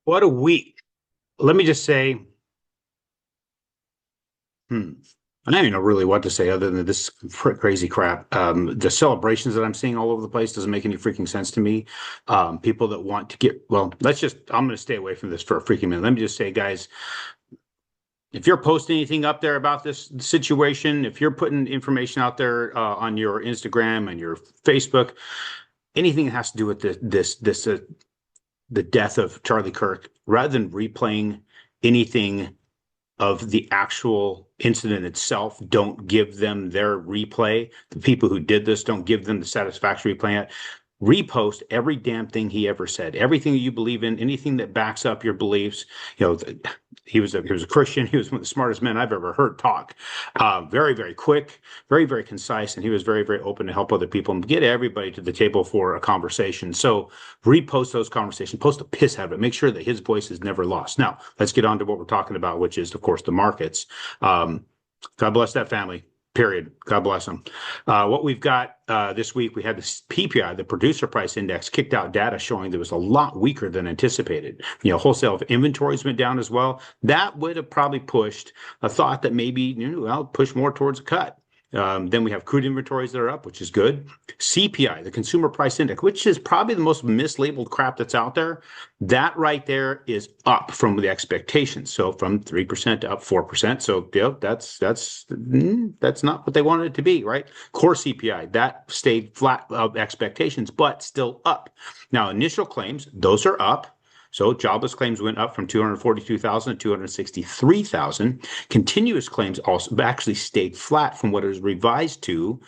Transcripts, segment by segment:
What a week. Let me just say, hmm, I don't even know really what to say other than this crazy crap. The celebrations that I'm seeing all over the place doesn't make any freaking sense to me. People that want to get, well, I'm going to stay away from this for a freaking minute. Let me just say, guys, if you're posting anything up there about this situation, if you're putting information out there on your Instagram and your Facebook, anything that has to do with the death of Charlie Kirk, rather than replaying anything of the actual incident itself, don't give them their replay. The people who did this, don't give them the satisfactory replay. Repost every damn thing he ever said, everything that you believe in, anything that backs up your beliefs. You know, he was a Christian. He was one of the smartest men I've ever heard talk. Very, very quick, very, very concise, and he was very, very open to help other people and get everybody to the table for a conversation. So repost those conversations, post the piss out of it, make sure that his voice is never lost. Now, let's get on to what we're talking about, which is, of course, the markets. God bless that family. Period. God bless them. What we've got this week, we had the PPI, the producer price index, kicked out data showing that it was a lot weaker than anticipated. You know, wholesale inventories went down as well. That would have probably pushed a thought that maybe, push more towards a cut. Then we have crude inventories that are up, which is good. CPI, the consumer price index, which is probably the most mislabeled crap that's out there. That right there is up from the expectations. So from 3% to up 4%. So that's not what they wanted it to be, right? Core CPI, that stayed flat of expectations, but still up. Now, initial claims, those are up. So jobless claims went up from 242,000 to 263,000. Continuous claims also actually stayed flat from what it was revised to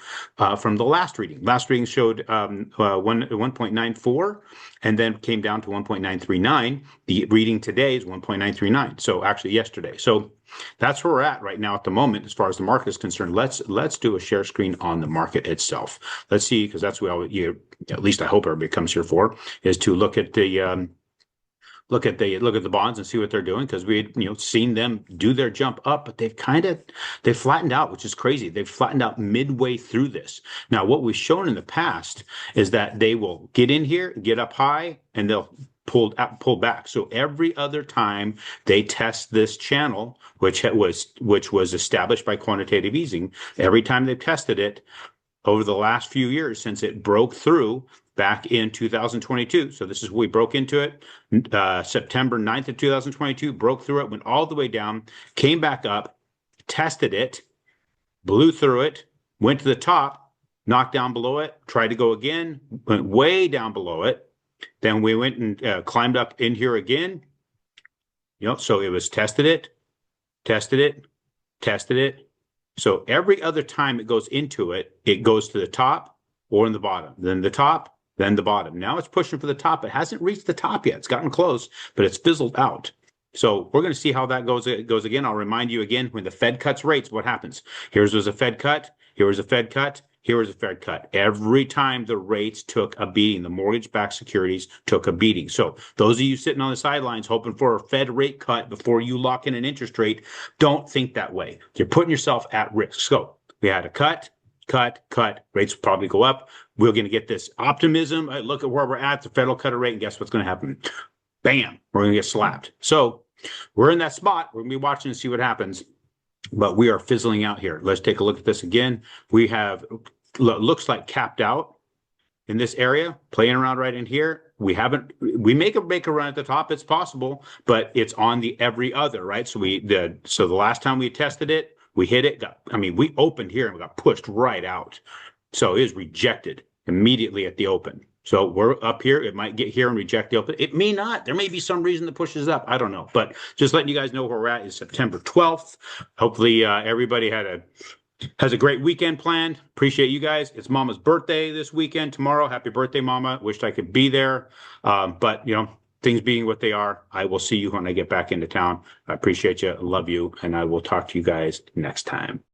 from the last reading. Last reading showed 1.94 and then came down to 1.939. The reading today is 1.939. So actually yesterday. So that's where we're at right now at the moment as far as the market is concerned. Let's do a share screen on the market itself. Let's see, because that's what at least I hope everybody comes here for, is to look at the bonds and see what they're doing, because we had seen them do their jump up, but they've flattened out, which is crazy. They've flattened out midway through this. Now, what we've shown in the past is that they will get in here, get up high, and they'll pull back. So every other time they test this channel, which was established by quantitative easing, every time they've tested it over the last few years since it broke through back in 2022. So this is we broke into it September 9th of 2022, broke through it, went all the way down, came back up, tested it, blew through it, went to the top, knocked down below it, tried to go again, went way down below it. Then we went and climbed up in here again. So it was tested it. So every other time it goes into it, it goes to the top or in the bottom, then the top, then the bottom. Now it's pushing for the top. It hasn't reached the top yet. It's gotten close, but it's fizzled out. So we're going to see how that goes again. I'll remind you again, when the Fed cuts rates, what happens? Here was a Fed cut. Here was a Fed cut. Here was a Fed cut. Every time the rates took a beating, the mortgage-backed securities took a beating. So those of you sitting on the sidelines hoping for a Fed rate cut before you lock in an interest rate, don't think that way. You're putting yourself at risk. So we had a cut. Rates will probably go up. We're going to get this optimism. Look at where we're at. The Fed will cut a rate, and guess what's going to happen? Bam, we're going to get slapped. So we're in that spot. We're going to be watching to see what happens, but we are fizzling out here. Let's take a look at this again. We have, looks like capped out in this area, playing around right in here. We make a run at the top. It's possible, but it's on the every other, right? So the last time we tested it, we hit it. We opened here and we got pushed right out. So it is rejected immediately at the open. So we're up here. It might get here and reject the open. It may not. There may be some reason that pushes up. I don't know. But just letting you guys know where we're at is September 12th. Hopefully everybody has a great weekend planned. Appreciate you guys. It's Mama's birthday this weekend. Tomorrow. Happy birthday, Mama. Wished I could be there. But things being what they are, I will see you when I get back into town. I appreciate you. Love you. And I will talk to you guys next time.